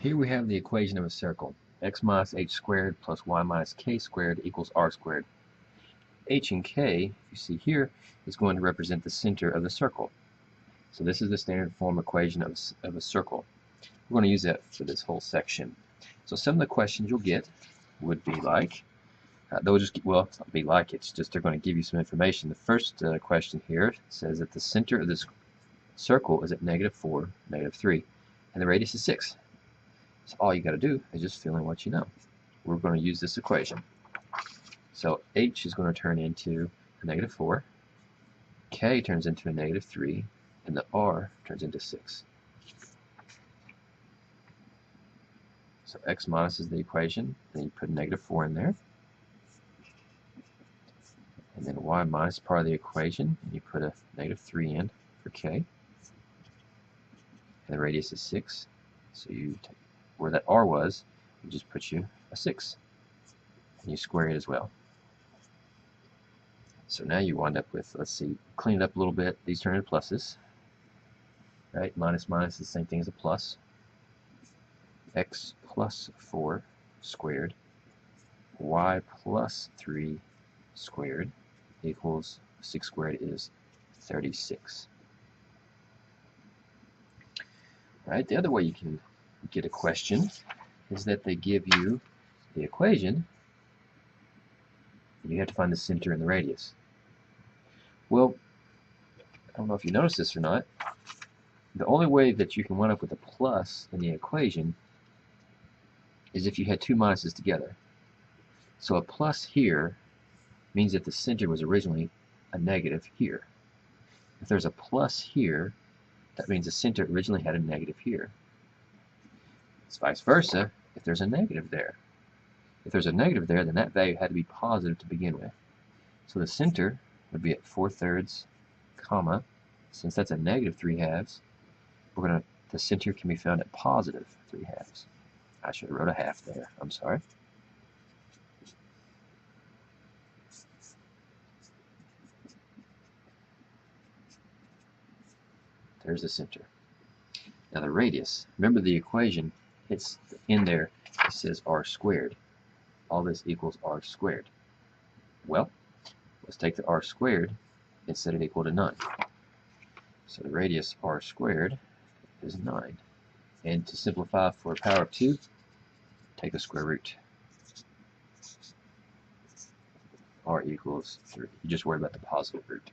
Here we have the equation of a circle. X minus h squared plus y minus k squared equals r squared. H and k, you see here, is going to represent the center of the circle. So this is the standard form equation of a circle. We're going to use that for this whole section. So some of the questions you'll get would be like, they'll just, well, it's not be like, it's just they're going to give you some information. The first question here says that the center of this circle is at -4, -3, and the radius is 6. So all you got to do is just fill in what you know. We're going to use this equation. So h is going to turn into a -4, k turns into a -3, and the r turns into 6. So x minus is the equation, then you put a -4 in there. And then y minus part of the equation, and you put a -3 in for k. And the radius is 6. So you take where that r was, you just put you a 6. And you square it as well. So now you wind up with, let's see, clean it up a little bit. These turn into pluses. Right? Minus minus is the same thing as a plus. X plus 4 squared. Y plus 3 squared equals 6 squared is 36. Right? The other way you can get a question is that they give you the equation and you have to find the center and the radius. Well, I don't know if you noticed this or not. The only way that you can wind up with a plus in the equation is if you had two minuses together. So a plus here means that the center was originally a negative here. If there's a plus here, that means the center originally had a negative here. It's vice versa if there's a negative there. If there's a negative there, then that value had to be positive to begin with. So the center would be at 4/3, comma, since that's a -3/2, the center can be found at +3/2. I should have wrote a half there. I'm sorry. There's the center. Now the radius. Remember the equation. It's in there. It says r squared. All this equals r squared. Well, let's take the r squared and set it equal to 9. So the radius r squared is 9. And to simplify for a power of 2, take the square root. R equals 3. You just worry about the positive root.